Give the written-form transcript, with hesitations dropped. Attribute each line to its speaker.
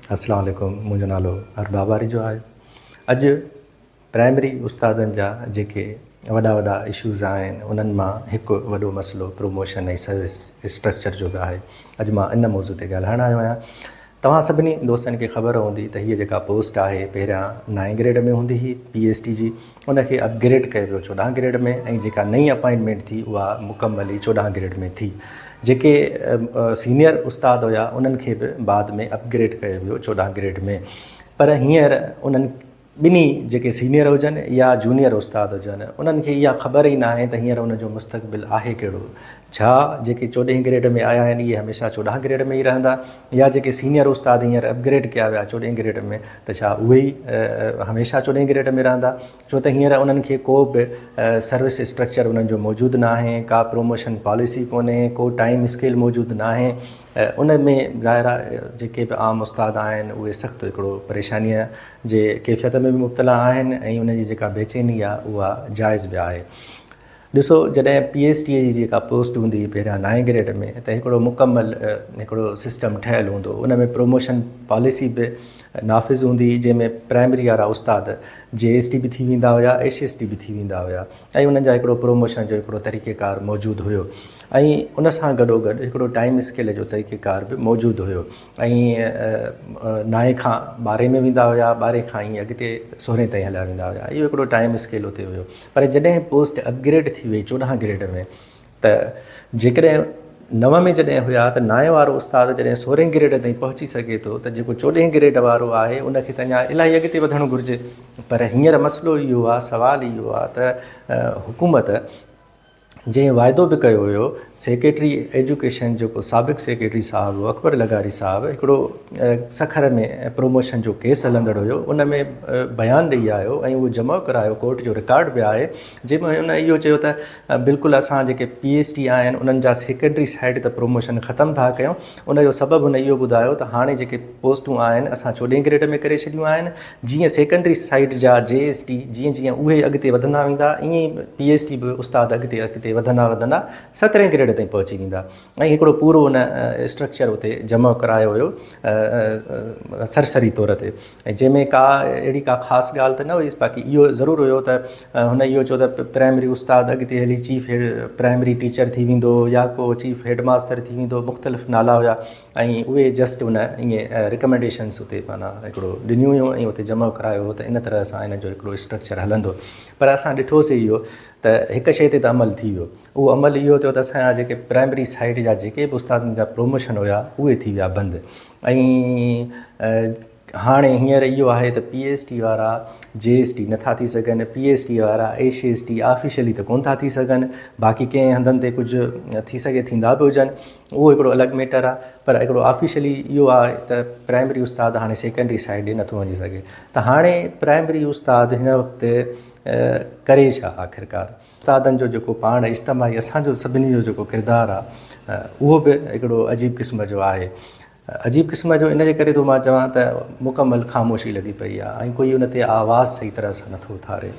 Speaker 1: अस्सलाम वालेकुम। मुंहिंजो नालो अरबाब वारिजो आहे। अॼु प्राइमरी उस्तादनि जा जेके वॾा वॾा इशूज़ आहिनि उन्हनि मां हिकु वॾो मसइलो प्रमोशन ऐं सर्विस स्ट्रक्चर जो बि आहे। अॼु मां इन मौज़ू ते ॻाल्हाइण आयो आहियां। तव्हां सभिनी दोस्तनि खे ख़बर हूंदी त हीअ जेका पोस्ट आहे पहिरियां 9 ग्रेड में हूंदी हुई PST जी, उनखे अपग्रेड कयो वियो 14 ग्रेड में, ऐं जेका नई अपॉइंटमेंट थी उहा मुकमल ई 14 ग्रेड में थी। जेके सीनियर उस्ताद हुया उन्हनि खे बि बाद में अपग्रेड कयो वियो 14 ग्रेड में। पर हींअर उन्हनि ॿिन्ही जेके सीनियर हुजनि या जूनियर उस्ताद हुजनि उन्हनि खे इहा ख़बर ई न आहे त हींअर उनजो मुस्तक़बिल आहे कहिड़ो। छा जेके 14 ग्रेड में आया आहिनि इहे हमेशह 14 ग्रेड में ई रहंदा, या जेके सीनियर उस्ताद हींअर अपग्रेड कया विया 14 ग्रेड में त छा उहे ई हमेशह 14 ग्रेड में रहंदा? छो त हींअर उन्हनि खे को बि सर्विस स्ट्रक्चर उन्हनि जो मौजूदु न आहे, का प्रमोशन पॉलिसी कोन्हे, को टाइम स्केल मौजूदु न आहे। उन में ज़ाहिर आहे जेके बि आम उस्ताद आहिनि उहे सख़्तु हिकिड़ो परेशानीअ जे कैफ़ियत में बि मुब्तला आहिनि ऐं उनजी जेका बेचैनी आहे उहा जाइज़ बि आहे। ॾिसो, जॾहिं PST जी जेका पोस्ट हूंदी पहिरियां 9 ग्रेड में त हिकिड़ो मुकमल हिकिड़ो सिस्टम ठहियलु हूंदो, उन में प्रमोशन पॉलिसी बि नाफ़िज़ हूंदी, जंहिंमें प्राइमरी वारा उस्ताद JST बि थी वेंदा हुया, HST बि थी वेंदा हुया, ऐं उन्हनि जा हिकिड़ो प्रमोशन जो हिकिड़ो तरीक़ेकार मौजूदु हुयो, ऐं उन सां गॾोगॾु हिकिड़ो टाइम स्केल जो तरीक़ेकार बि मौजूदु हुयो। ऐं 9 खां 12 में वेंदा हुया, 12 खां ई अॻिते 16 ताईं हलिया वेंदा हुया, इहो हिकिड़ो टाइम स्केल उते हुयो। पर जॾहिं पोस्ट अपग्रेड थी वई 14 ग्रेड में, त जेकॾहिं 9 में जॾहिं हुया त 9 वारो उस्ताद जॾहिं 16 ग्रेड ताईं पहुची सघे थो त जेको 14 ग्रेड वारो आहे उनखे त अञा इलाही अॻिते वधणु घुरिजे। पर हींअर मसइलो इहो आहे, सुवालु इहो आहे त हुकूमत जंहिं वाइदो बि कयो हुयो, सेक्रेटरी एजुकेशन जेको साबिक़ु सेक्रेटरी साहिबु हुओ अकबर लगारी साहिबु, हिकिड़ो सखर में प्रमोशन जो केस हलंदड़ हुयो, उन में बयानु ॾेई आयो ऐं उहो जमा करायो, कोर्ट जो रिकॉर्ड बि आहे, जंहिंमें हुन इहो चयो त बिल्कुलु असां जेके PST आहिनि उन्हनि जा सेक्रेटरी साइड त प्रमोशन ख़तमु था कयूं। उनजो सबबु हुन इहो ॿुधायो त हाणे जेके पोस्टूं आहिनि असां 14 ग्रेड में करे छॾियूं आहिनि, जीअं सेकेंडरी साइड जा JST जीअं जीअं उहे अॻिते वधंदा वेंदा, ईअं ई PST बि उस्ताद अॻिते वधंदा 17 ग्रेड ताईं पहुची वेंदा। ऐं हिकिड़ो पूरो उन स्ट्रक्चर उते जमा करायो हुयो सरसरी तौर ते, ऐं जंहिंमें का अहिड़ी का ख़ासि ॻाल्हि त न हुई। बाक़ी इहो ज़रूरु हुयो त हुन इहो चयो त प्राइमरी उस्ताद अॻिते हली चीफ प्राइमरी टीचर थी वेंदो या को चीफ हेडमास्टर थी वेंदो, मुख़्तलिफ़ नाला हुया, ऐं उहे जस्ट उन ईअं रिकमेंडेशन्स उते माना हिकिड़ो ॾिनियूं हुयूं ऐं उते जमा करायो हो त इन तरह सां हिन जो हिकिड़ो स्ट्रक्चर हलंदो। पर असां ॾिठोसीं इहो त हिकु शइ ते त अमल थी वियो, उहो अमल इहो थियो त असांजा जेके प्राइमरी साइड जा जेके बि उस्तादनि जा प्रमोशन हुया उहे थी विया बंदि। ऐं हाणे हींअर इहो आहे त PST वारा JST नथा थी सघनि, PST वारा HST ऑफिशियली त कोन था थी सघनि, बाक़ी कंहिं हंधनि ते कुझु थी सघे थींदा बि हुजनि, उहो हिकिड़ो अलॻि मैटर आहे। पर हिकिड़ो ऑफिशियली इहो आहे त प्राइमरी उस्ताद हाणे सेकेंडरी साइड ॾे नथो वञी सघे। त हाणे प्राइमरी उस्ताद हिन वक़्तु करे छा आख़िरकार? उस्तादनि जो जेको पाण इज्तमाही असांजो सभिनी जो जेको किरदारु आहे उहो बि हिकिड़ो अजीब क़िस्म जो आहे। अजीब क़िस्म जो इन जे करे थो मां चवां त मुकमल ख़ामोशी लॻी पई आहे ऐं कोई उन ते आवाज़ु सही तरह सां नथो उथारे।